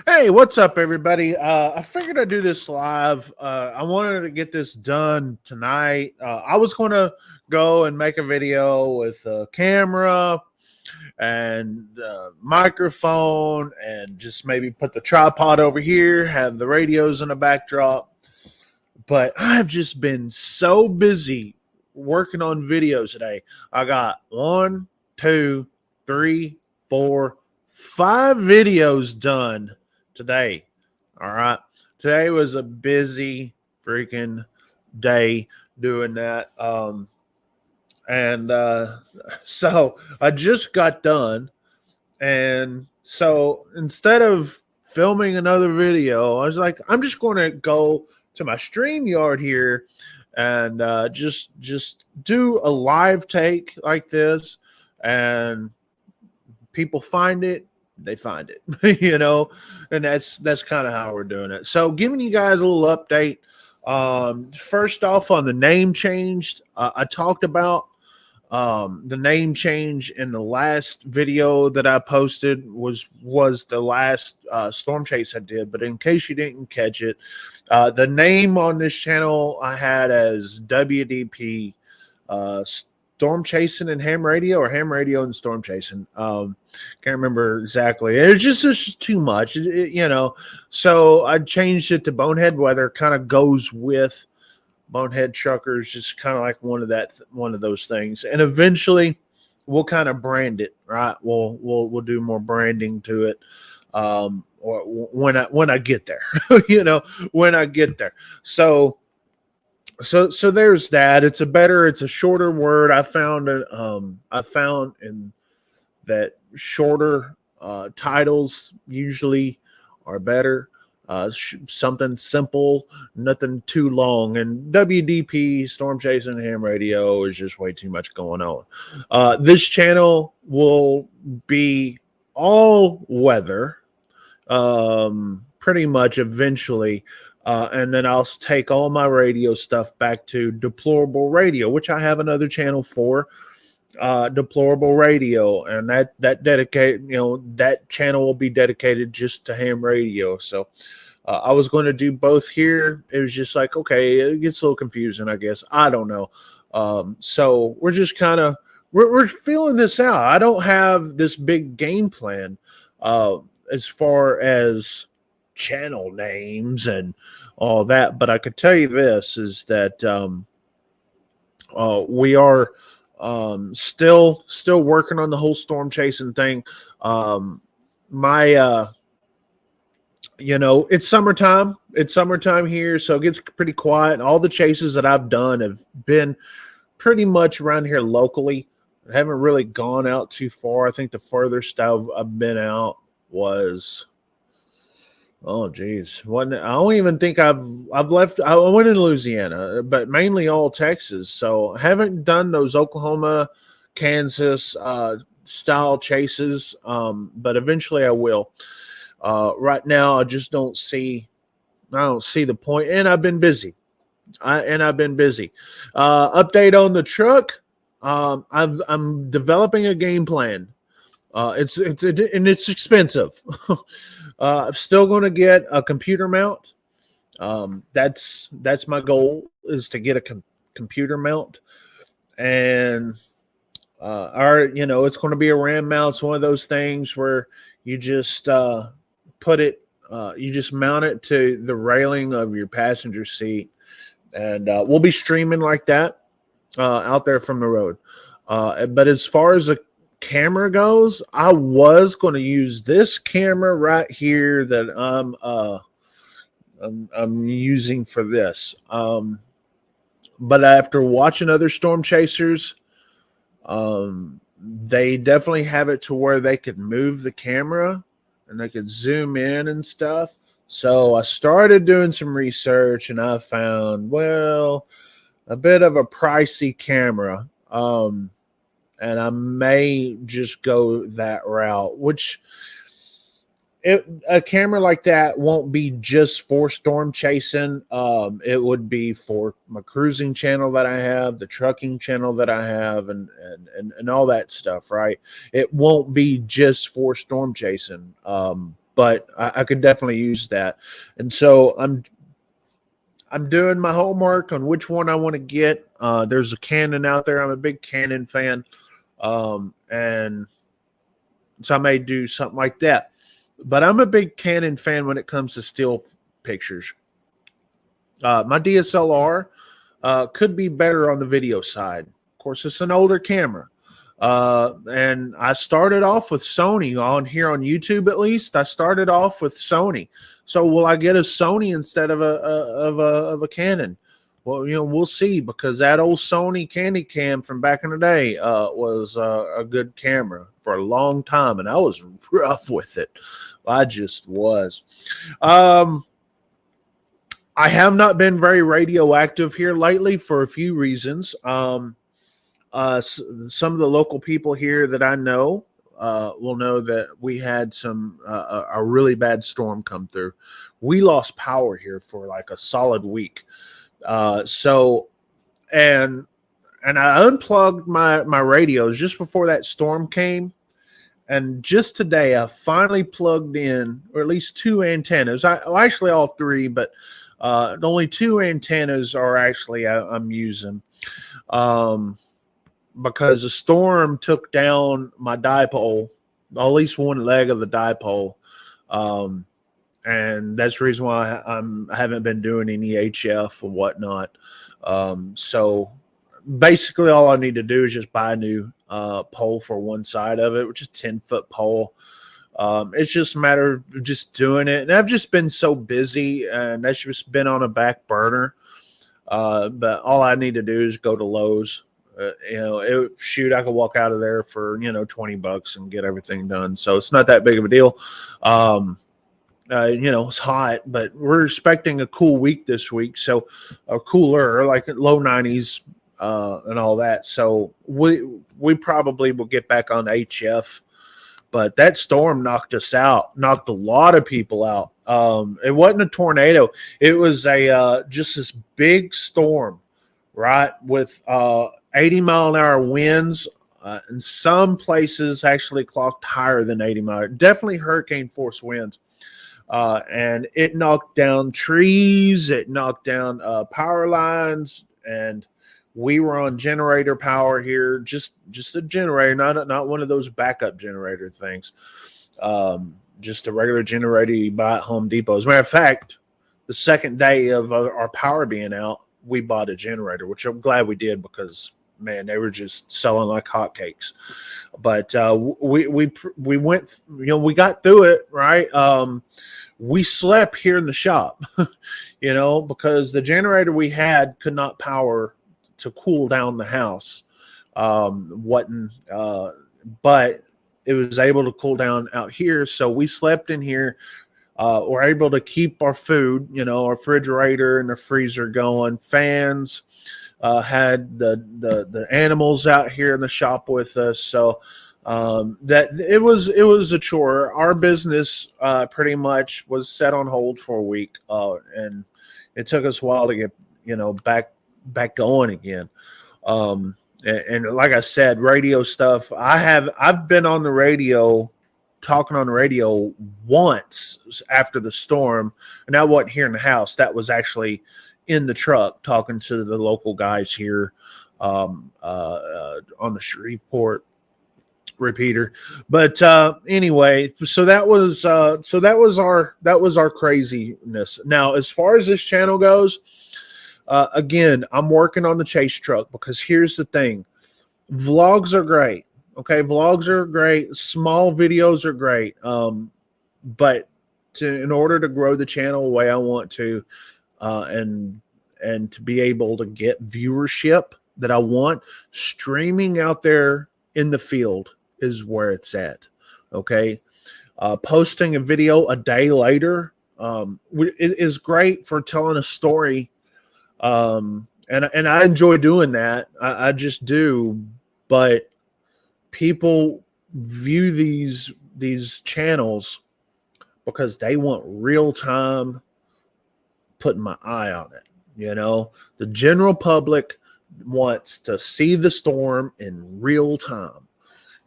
Hey, what's up, everybody? I figured I'd do this live. I wanted to get this done tonight. I was going to go and make a video with a camera and microphone and just maybe put the tripod over here, have the radios in the backdrop. But I've just been so busy working on videos today. I got one, two, three, four, five videos done today. All right. Today was a busy freaking day doing that. And so I just got done. And so instead of filming another video, I was like, I'm just going to go to my stream yard here and just do a live take like this, and people find it, they find it, and that's kind of how we're doing it. So giving you guys a little update. First off, on the name changed, I talked about the name change in the last video that I posted was the last storm chase I did. But in case you didn't catch it, the name on this channel I had as WDP Storm Chasing and Ham Radio, or Ham Radio and Storm Chasing. Can't remember exactly. It's just too much, So I changed it to Bonehead Weather. Kind of goes with Bonehead Truckers, just kind of like one of those things. And eventually we'll kind of brand it, right? We'll do more branding to it. Or when I get there, when I get there. So there's that. It's a shorter word. I found in that shorter titles usually are better. Something simple, nothing too long. And WDP, Storm Chasing Ham Radio, is just way too much going on. This channel will be all weather, pretty much eventually. And then I'll take all my radio stuff back to Deplorable Radio, which I have another channel for. Deplorable Radio, and that channel will be dedicated just to ham radio. So I was going to do both here. It was just like, okay, it gets a little confusing, I guess. I don't know. So we're just kind of we're feeling this out. I don't have this big game plan as far as channel names and all that, but I could tell you this is that we are still working on the whole storm chasing thing. It's summertime. It's summertime here, so it gets pretty quiet. All the chases that I've done have been pretty much around here locally. I haven't really gone out too far. I think the furthest I've been out was, oh geez, I don't even think I've left. I went in Louisiana, but mainly all Texas. So I haven't done those Oklahoma, Kansas style chases, but eventually I will. Right now, I just don't see the point, and I've been busy. Update on the truck. I'm developing a game plan. It's expensive. I'm still going to get a computer mount. That's my goal, is to get a computer mount, and it's going to be a RAM mount. It's one of those things where you just you just mount it to the railing of your passenger seat, and we'll be streaming like that out there from the road. But as far as a camera goes, I was going to use this camera right here that I'm using for this. But after watching other storm chasers, they definitely have it to where they could move the camera and they could zoom in and stuff. So I started doing some research, and I found, well, a bit of a pricey camera. And I may just go that route, which a camera like that won't be just for storm chasing. It would be for my cruising channel that I have, the trucking channel that I have, and all that stuff, right? It won't be just for storm chasing. but I could definitely use that. And so I'm doing my homework on which one I want to get. There's a Canon out there. I'm a big Canon fan, and so I may do something like that. But I'm a big Canon fan when it comes to still pictures. My DSLR could be better on the video side. Of course, it's an older camera. And I started off with Sony on here on YouTube, at least. I started off with Sony. So will I get a Sony instead of a Canon? Well, we'll see, because that old Sony Candy Cam from back in the day was a good camera for a long time, and I was rough with it. I just was. I have not been very radioactive here lately for a few reasons. Some of the local people here that I know will know that we had a really bad storm come through. We lost power here for like a solid week. So I unplugged my radios just before that storm came. And just today, I finally plugged in, or at least two antennas. Actually all three, but only two antennas are actually I'm using. Because the storm took down my dipole, at least one leg of the dipole. And that's the reason why I haven't been doing any HF or whatnot. So basically all I need to do is just buy a new pole for one side of it, which is 10-foot pole. It's just a matter of just doing it. And I've just been so busy, and that's just been on a back burner. But all I need to do is go to Lowe's. I could walk out of there for, $20 and get everything done. So it's not that big of a deal. It's hot, but we're expecting a cool week this week. So cooler, like low 90s, and all that. So we probably will get back on HF, but that storm knocked us out, knocked a lot of people out. It wasn't a tornado. It was just this big storm, right? With 80-mile-an-hour winds. In some places actually clocked higher than 80 miles. Definitely hurricane force winds. And it knocked down trees. It knocked down power lines. And we were on generator power here, just a generator, not one of those backup generator things. Just a regular generator you buy at Home Depot. As a matter of fact, the second day of our power being out, we bought a generator, which I'm glad we did, because man, they were just selling like hotcakes. But we went, we got through it, right? We slept here in the shop, because the generator we had could not power to cool down the house. But it was able to cool down out here. So we slept in here. We're able to keep our food, our refrigerator and the freezer going, fans. Had the animals out here in the shop with us, so that it was a chore. Our business pretty much was set on hold for a week, and it took us a while to get back going again. And like I said, radio stuff. I've been on the radio, talking on the radio once after the storm, and that wasn't here in the house. That was actually in the truck talking to the local guys here on the Shreveport repeater. But anyway, so that was our craziness. Now, as far as this channel goes, again, I'm working on the chase truck, because here's the thing. Vlogs are great. Okay, vlogs are great. Small videos are great. But in order to grow the channel the way I want to, and to be able to get viewership that I want, streaming out there in the field is where it's at. Okay. Posting a video a day later is great for telling a story. And I enjoy doing that. I just do. But people view these channels because they want real time putting my eye on it. The general public wants to see the storm in real time.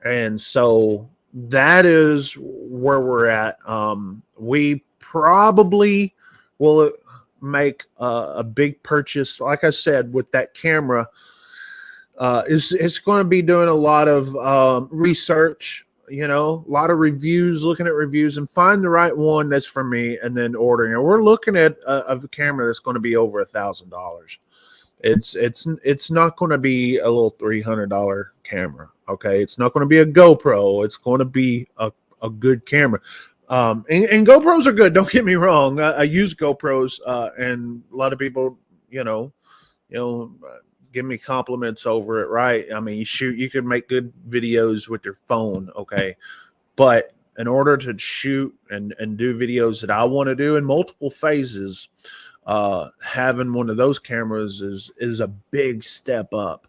And so that is where we're at. We probably will make a big purchase. Like I said, with that camera, it's going to be doing a lot of research, a lot of reviews, looking at reviews and find the right one that's for me and then ordering it. We're looking at a camera that's going to be over $1,000. It's not going to be a little $300 camera. Okay. It's not going to be a GoPro. It's going to be a good camera. And GoPros are good. Don't get me wrong. I use GoPros, and a lot of people, give me compliments over it. Right. I mean, you can make good videos with your phone. Okay. But in order to shoot and do videos that I want to do in multiple phases, having one of those cameras is a big step up.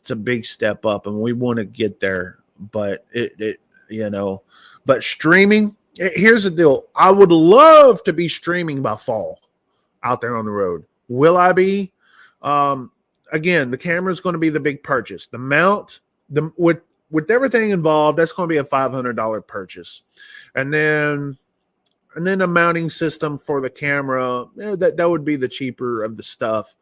It's a big step up, and we want to get there. But but streaming. Here's the deal. I would love to be streaming by fall out there on the road. Will I be? Again, the camera is going to be the big purchase. The mount, with everything involved, that's going to be a $500 purchase, and then a mounting system for the camera. That would be the cheaper of the stuff.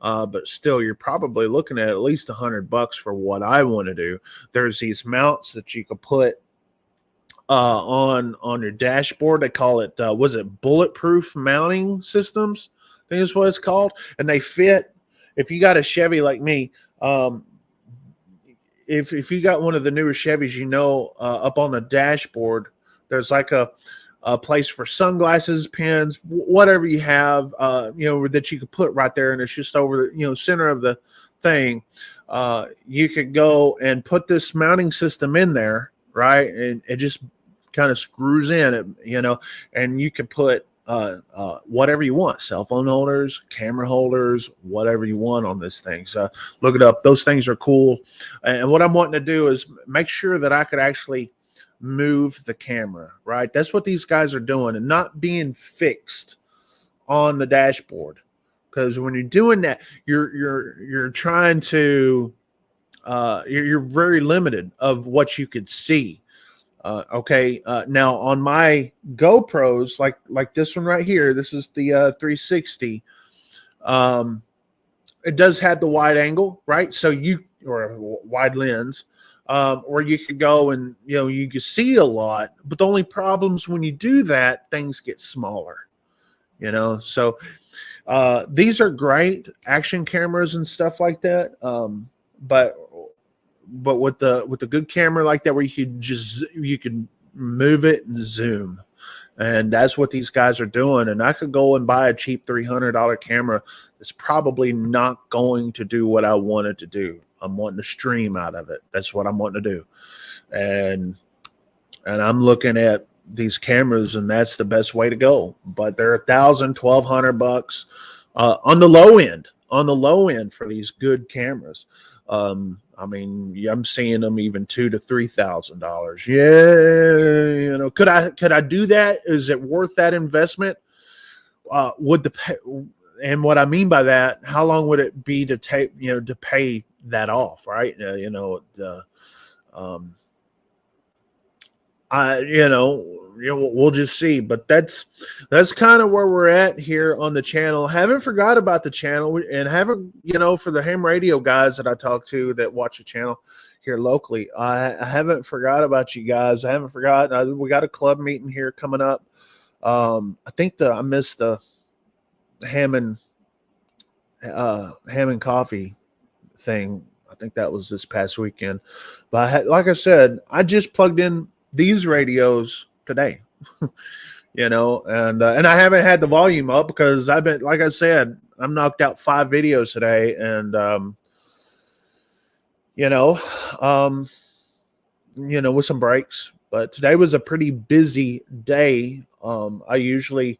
But still, you're probably looking at least $100 for what I want to do. There's these mounts that you can put on your dashboard. They call it was it bulletproof mounting systems? I think is what it's called, and they fit. If you got a Chevy like me, if you got one of the newer Chevys, up on the dashboard, there's like a place for sunglasses, pens, whatever you have, that you could put right there, and it's just over the center of the thing. You could go and put this mounting system in there, right, and it just kind of screws in, and you can put whatever you want, cell phone holders, camera holders, whatever you want on this thing. So look it up. Those things are cool. And what I'm wanting to do is make sure that I could actually move the camera, right? That's what these guys are doing, and not being fixed on the dashboard. Because when you're doing that, you're trying to you're very limited of what you could see. Now on my GoPros, like this one right here, this is the 360. It does have the wide angle, right? So or a wide lens, where you could go and you can see a lot. But the only problems when you do that, things get smaller. So these are great action cameras and stuff like that. But with the good camera like that, where you can move it and zoom, and that's what these guys are doing. And I could go and buy a cheap $300 camera that's probably not going to do what I wanted to do. I'm wanting to stream out of it. That's what I'm wanting to do, and I'm looking at these cameras, and that's the best way to go. But they're $1,000, $1,200 on the low end. On the low end for these good cameras. I mean, I'm seeing them even $2,000 to $3,000. Yeah, could I do that? Is it worth that investment? And what I mean by that, how long would it be to pay that off, right? We'll just see. But that's kind of where we're at here on the channel. Haven't forgot about the channel, and haven't, for the ham radio guys that I talk to that watch the channel here locally, I haven't forgot about you guys. I haven't forgotten. We got a club meeting here coming up. I think I missed the ham and coffee thing. I think that was this past weekend. But like I said, I just plugged in these radios today, and I haven't had the volume up because I've been, like I said, I'm knocked out 5 videos today, and with some breaks. But today was a pretty busy day. I usually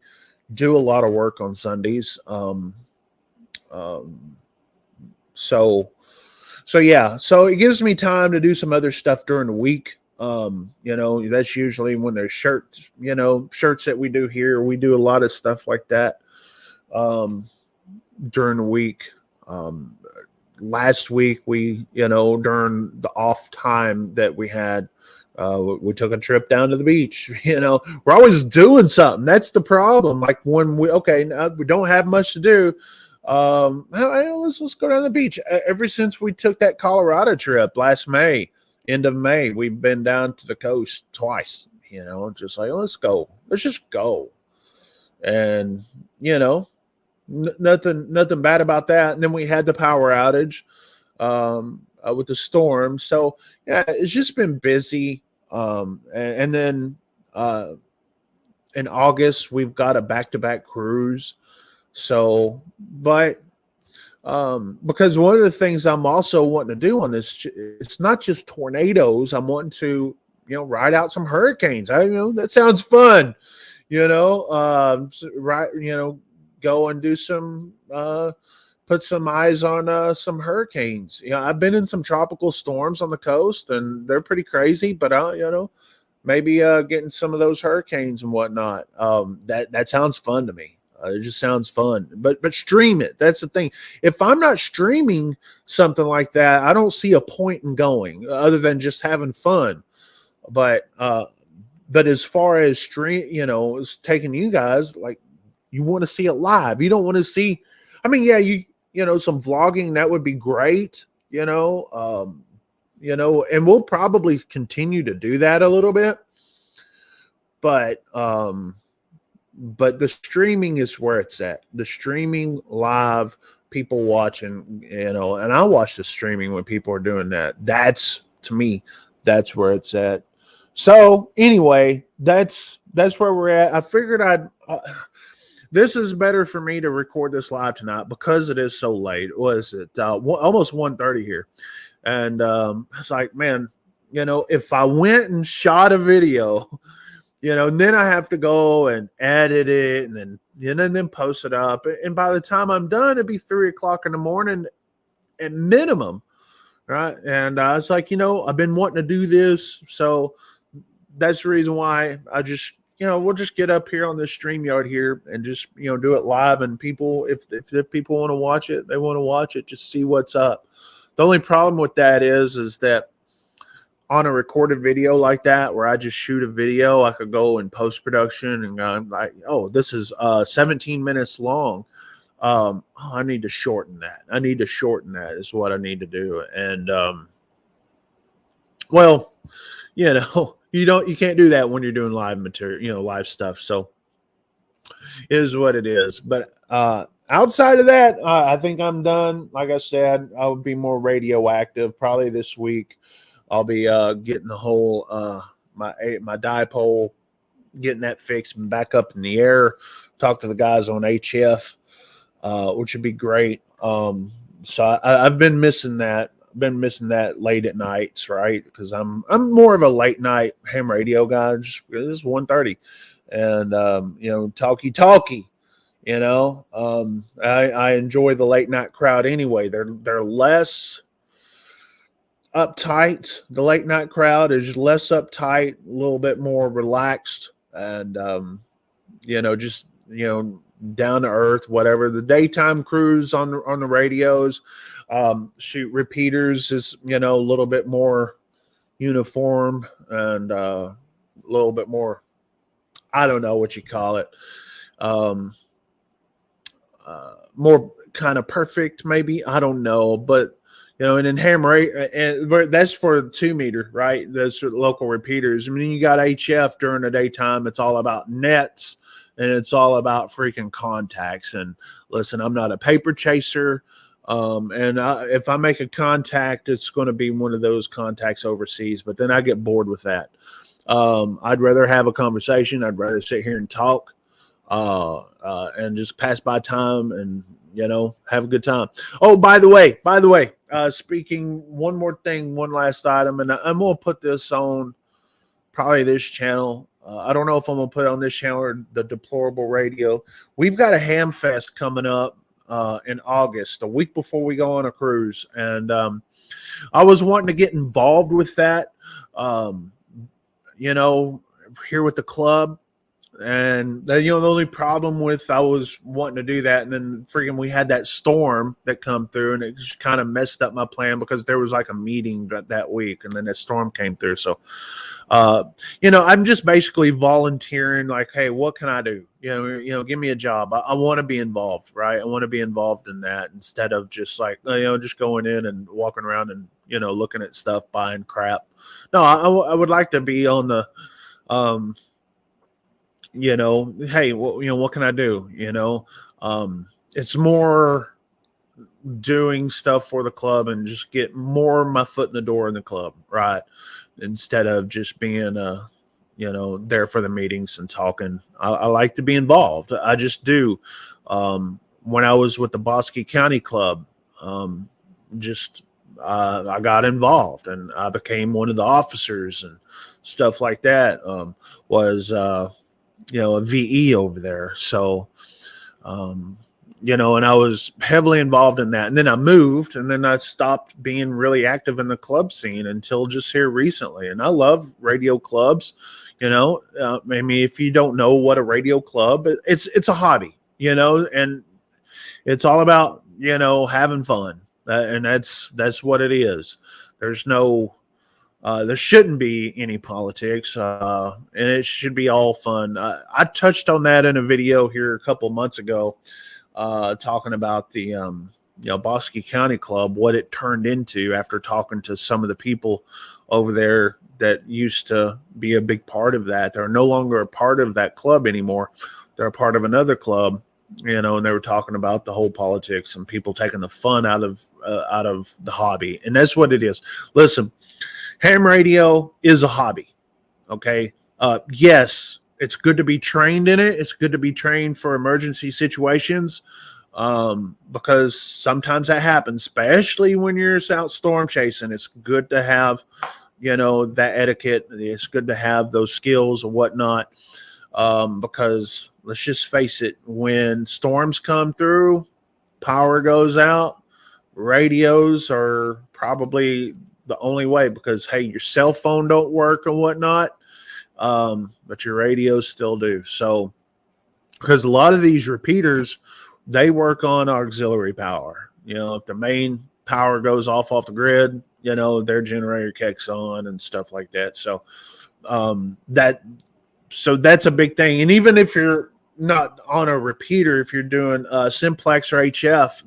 do a lot of work on Sundays. So yeah, so it gives me time to do some other stuff during the week. That's usually when there's shirts that we do here. We do a lot of stuff like that during the week. Last week we, during the off time that we had, We took a trip down to the beach. We're always doing something. That's the problem. Like when we don't have much to do. Let's go down to the beach. Ever since we took that Colorado trip last May, end of May, we've been down to the coast twice. Just like let's go. Let's just go. And nothing bad about that. And then we had the power outage with the storm. So yeah, it's just been busy. And then in August we've got a back-to-back cruise. So, but because one of the things I'm also wanting to do on this, it's not just tornadoes. I'm wanting to ride out some hurricanes. That sounds fun. Right. Go and do some put some eyes on some hurricanes. I've been in some tropical storms on the coast, and they're pretty crazy. But maybe getting some of those hurricanes and whatnot. That sounds fun to me. It just sounds fun. But stream it. That's the thing. If I'm not streaming something like that, I don't see a point in going other than just having fun. But as far as it's taking you guys, like, you want to see it live. You don't want to see. I mean, yeah, some vlogging, that would be great. And we'll probably continue to do that a little bit. But the streaming is where it's at. The streaming live, people watching, and I watch the streaming when people are doing that. That's, to me, that's where it's at. So anyway, that's where we're at. I figured this is better for me to record this live tonight because it is so late. Was it almost 1:30 here? And it's like, man, if I went and shot a video, and then I have to go and edit it and then post it up. And by the time I'm done, it'd be 3:00 in the morning at minimum. Right. And I was like, I've been wanting to do this. So that's the reason why I just, we'll just get up here on this StreamYard here and just, do it live. And people, if people want to watch it, they want to watch it, just see what's up. The only problem with that is that on a recorded video like that, where I just shoot a video, I could go in post-production and go like, oh, this is 17 minutes long. I need to shorten that. Is what I need to do. And, well, you can't do that when you're doing live material, live stuff. So it is what it is. But outside of that, I think I'm done. Like I said, I'll be more radioactive probably this week. I'll be getting the whole my dipole, getting that fixed and back up in the air. Talk to the guys on HF, which would be great. So I've been missing that. Late at nights, right? Because I'm more of a late night ham radio guy. Just this is 1:30, and talkie. I enjoy the late night crowd anyway. They're less uptight. The late night crowd is less uptight, a little bit more relaxed, and just down to earth. Whatever the daytime crews on the radios. Shoot repeaters is a little bit more uniform and a little bit more, I don't know what you call it, more kind of perfect maybe, I don't know, but and in ham rate, and that's for 2 meter, right? That's for the local repeaters. I mean, you got HF during the daytime, it's all about nets and it's all about freaking contacts. And listen, I'm not a paper chaser. If I make a contact, it's going to be one of those contacts overseas, but then I get bored with that. I'd rather have a conversation. I'd rather sit here and talk, and just pass by time and, have a good time. Oh, by the way, speaking one more thing, one last item, and I'm going to put this on probably this channel. I don't know if I'm going to put it on this channel or the Deplorable Radio. We've got a ham fest coming up in August, a week before we go on a cruise. And I was wanting to get involved with that, here with the club. And the only problem with I was wanting to do that, and then freaking we had that storm that come through, and it just kind of messed up my plan because there was like a meeting that week, and then that storm came through. So, uh, I'm just basically volunteering. Like, hey, what can I do? Give me a job. I want to be involved, right? I want to be involved in that instead of just like just going in and walking around and looking at stuff, buying crap. No, I would like to be on the um hey, what can I do? It's more doing stuff for the club and just get more my foot in the door in the club, right? Instead of just being there for the meetings and talking. I like to be involved. I just do. When I was with the Bosque County Club, just I got involved and I became one of the officers and stuff like that. Was a VE over there. So, and I was heavily involved in that. And then I moved and then I stopped being really active in the club scene until just here recently. And I love radio clubs. Maybe if you don't know what a radio club, it's a hobby, and it's all about, having fun. And that's what it is. There's no, there shouldn't be any politics, and it should be all fun. I touched on that in a video here a couple months ago, talking about the Bosque County Club, what it turned into after talking to some of the people over there that used to be a big part of that. They're no longer a part of that club anymore. They're a part of another club, and they were talking about the whole politics and people taking the fun out of the hobby, and that's what it is. Listen. Ham radio is a hobby. Okay. Yes, it's good to be trained in it. It's good to be trained for emergency situations, because sometimes that happens, especially when you're out storm chasing. It's good to have, that etiquette. It's good to have those skills or whatnot, because let's just face it, when storms come through, power goes out, radios are probably the only way, because hey, your cell phone don't work and whatnot, but your radios still do. So because a lot of these repeaters, they work on auxiliary power. If the main power goes off the grid, their generator kicks on and stuff like that. So that's a big thing. And even if you're not on a repeater, if you're doing simplex or HF,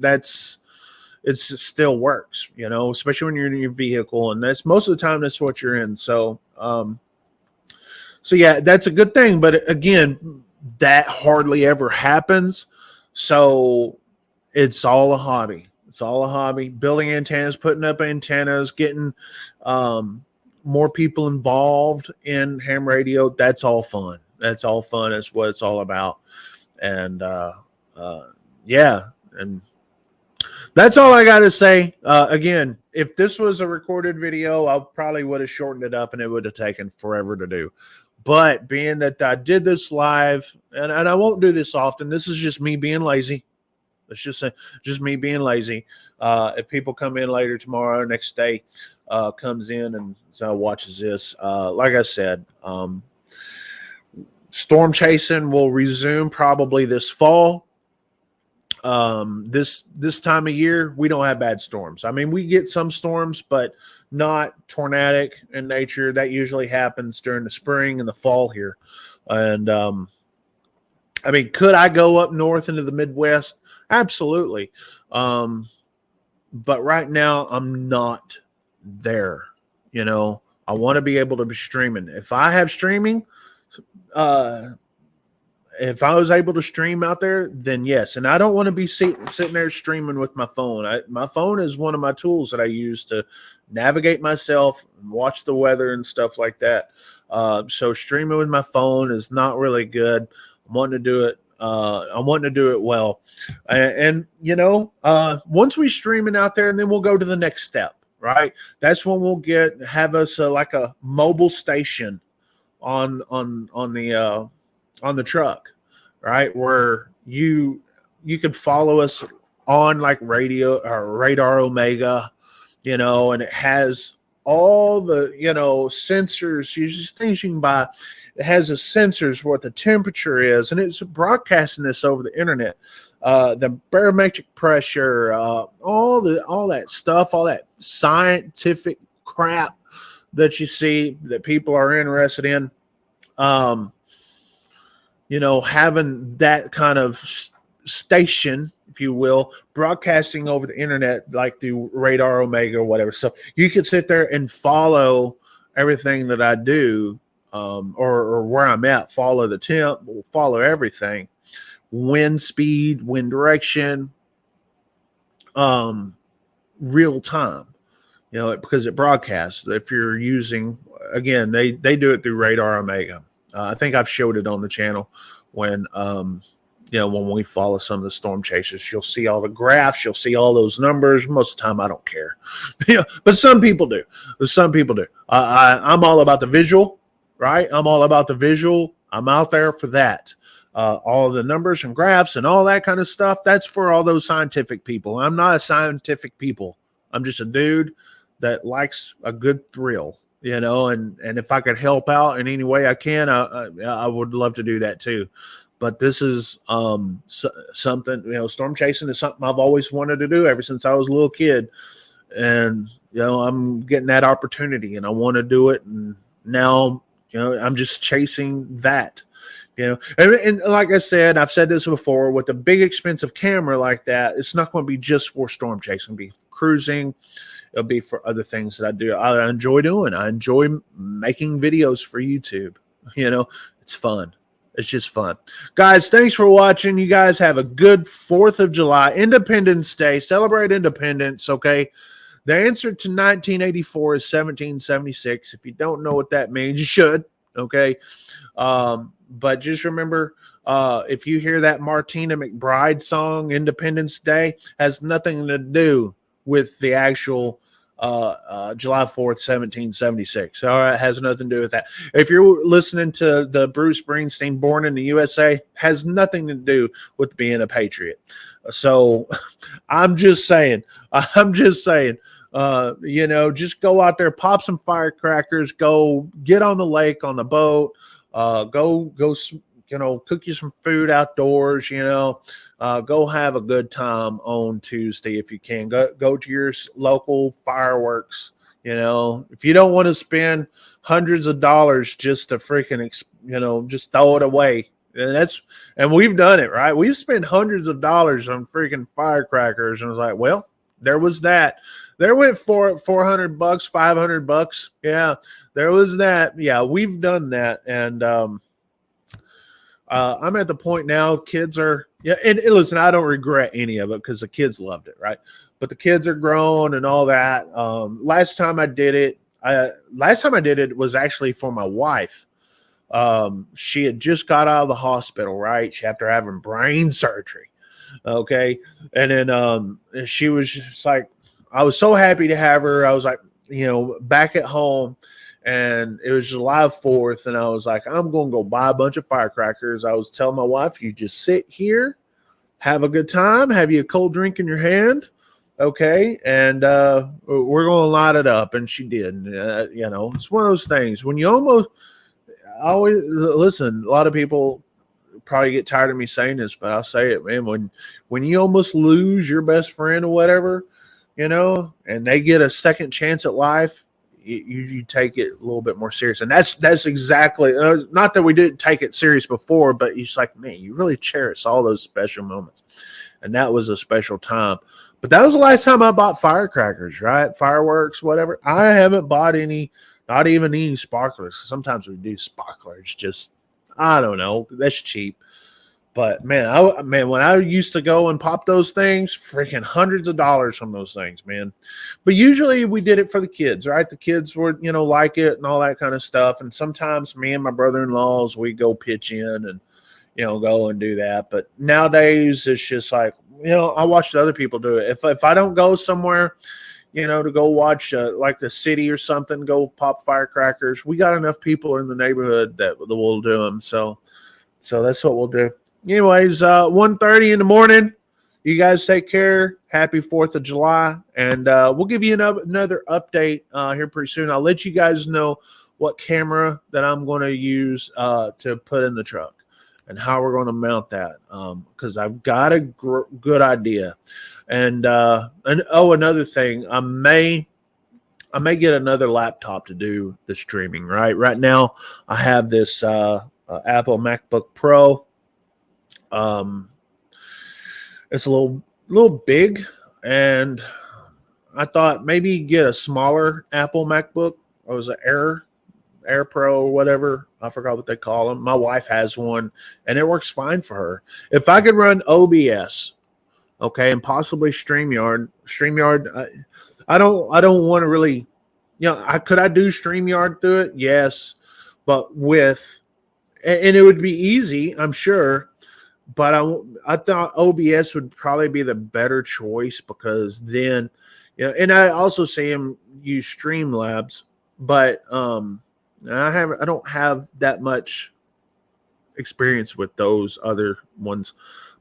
it still works, especially when you're in your vehicle, and that's most of the time that's what you're in. So, yeah, that's a good thing. But again, that hardly ever happens. So it's all a hobby. It's all a hobby. Building antennas, putting up antennas, getting more people involved in ham radio. That's all fun. That's all fun. That's what it's all about. And yeah, and that's all I got to say. Again, if this was a recorded video, I probably would have shortened it up and it would have taken forever to do. But being that I did this live, and I won't do this often, this is just me being lazy. It's just me being lazy. If people come in later tomorrow, next day, comes in and watches this, like I said, storm chasing will resume probably this fall. This time of year, we don't have bad storms. I mean, we get some storms, but not tornadic in nature. That usually happens during the spring and the fall here. And I mean, could I go up north into the Midwest? Absolutely. But right now I'm not there. I want to be able to be streaming. If I have streaming, if I was able to stream out there, then yes. And I don't want to be sitting there streaming with my phone. My phone is one of my tools that I use to navigate myself and watch the weather and stuff like that. So streaming with my phone is not really good. I'm wanting to do it. I'm wanting to do it well. And once we stream it out there, and then we'll go to the next step, right? That's when we'll have us like a mobile station on the truck, right? Where you could follow us on like radio or Radar Omega, and it has all the, sensors, these things you can buy. It has the sensors, what the temperature is, and it's broadcasting this over the internet. The barometric pressure, all that stuff, all that scientific crap that you see that people are interested in. Um, having that kind of station, if you will, broadcasting over the internet, like through Radar Omega or whatever. So you could sit there and follow everything that I do, or where I'm at, follow the temp, follow everything, wind speed, wind direction, real time, because it broadcasts. If you're using, again, they do it through Radar Omega. I think I've showed it on the channel when when we follow some of the storm chasers. You'll see all the graphs, you'll see all those numbers. Most of the time, I don't care, but some people do. I'm all about the visual, right? I'm all about the visual. I'm out there for that. All of the numbers and graphs and all that kind of stuff. That's for all those scientific people. I'm not a scientific people. I'm just a dude that likes a good thrill, and if I could help out in any way I can, I would love to do that too. But this is something, storm chasing is something I've always wanted to do ever since I was a little kid. And, I'm getting that opportunity and I want to do it. And now, I'm just chasing that, and like I said, I've said this before, with a big expensive camera like that, it's not going to be just for storm chasing. It'll be for cruising. It'll be for other things that I do. I enjoy doing. I enjoy making videos for YouTube. It's fun. It's just fun. Guys, thanks for watching. You guys have a good 4th of July, Independence Day. Celebrate independence, okay? The answer to 1984 is 1776. If you don't know what that means, you should, okay? But just remember, if you hear that Martina McBride song, Independence Day, has nothing to do with the actual July 4th, 1776. All right, has nothing to do with that. If you're listening to the Bruce Springsteen, Born in the USA, has nothing to do with being a patriot. So I'm just saying, just go out there, pop some firecrackers, go get on the lake, on the boat, go, cook you some food outdoors, go have a good time on Tuesday if you can. Go to your local fireworks. If you don't want to spend hundreds of dollars just to freaking, just throw it away. And we've done it, right? We've spent hundreds of dollars on freaking firecrackers, and it's like, well, there was that. There went for $400, $500. Yeah, there was that. Yeah, we've done that, and I'm at the point now. Kids are, and listen, I don't regret any of it because the kids loved it, right? But the kids are grown and all that. Last time I did it was actually for my wife. She had just got out of the hospital, right? After having brain surgery. Okay. And then she was just like, I was so happy to have her. I was like, back at home, and it was July 4th. And I was like, I'm going to go buy a bunch of firecrackers. I was telling my wife, you just sit here, have a good time, have you a cold drink in your hand. Okay. And we're going to light it up. And she did. It's one of those things when you always listen, a lot of people probably get tired of me saying this, but I'll say it, man. When you almost lose your best friend or whatever, and they get a second chance at life, you take it a little bit more serious. And that's exactly, not that we didn't take it serious before, but it's like, man, you really cherish all those special moments. And that was a special time. But that was the last time I bought firecrackers, right? Fireworks, whatever. I haven't bought any, not even any sparklers. Sometimes we do sparklers, just, I don't know, that's cheap. But man, when I used to go and pop those things, freaking hundreds of dollars on those things, man. But usually we did it for the kids, right? The kids would, like it and all that kind of stuff. And sometimes me and my brother-in-laws, we go pitch in and, go and do that. But nowadays it's just like, I watch the other people do it. If I don't go somewhere, to go watch like the city or something, go pop firecrackers, we got enough people in the neighborhood that will do them. So that's what we'll do. Anyways, 1:30 in the morning, You guys take care. Happy 4th of July. And we'll give you another update here pretty soon. I'll let you guys know what camera that I'm going to use to put in the truck and how we're going to mount that, because I've got a good idea. And oh, another thing, I may get another laptop to do the streaming. Right now, I have this Apple MacBook Pro. It's a little big, and I thought maybe get a smaller Apple MacBook. It was an Air Pro or whatever. I forgot what they call them. My wife has one, and it works fine for her. If I could run OBS, okay, and possibly StreamYard. I don't want to really, could I do StreamYard through it? Yes, but and it would be easy, I'm sure. But I thought OBS would probably be the better choice, because then, and I also see him use Streamlabs, but I don't have that much experience with those other ones.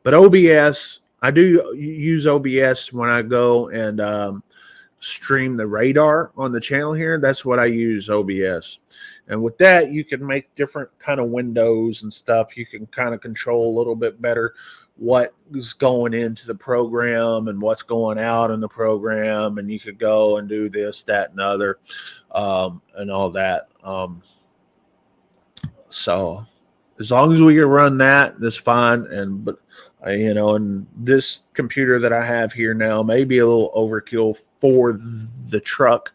But OBS, I do use OBS when I go and stream the radar on the channel here. That's what I use, OBS. And with that, you can make different kind of windows and stuff. You can kind of control a little bit better what is going into the program and what's going out in the program. And you could go and do this, that, and other, and all that. So as long as we can run that, that's fine. But and this computer that I have here now may be a little overkill for the truck,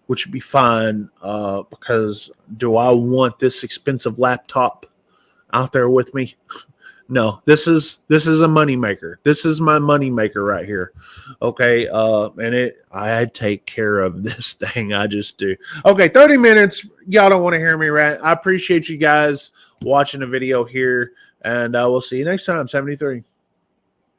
which would be fine, because do I want this expensive laptop out there with me? No, this is a moneymaker. This is my moneymaker right here. Okay, and I take care of this thing. I just do. Okay, 30 minutes. Y'all don't want to hear me rant. I appreciate you guys watching the video here, and we'll see you next time. 73.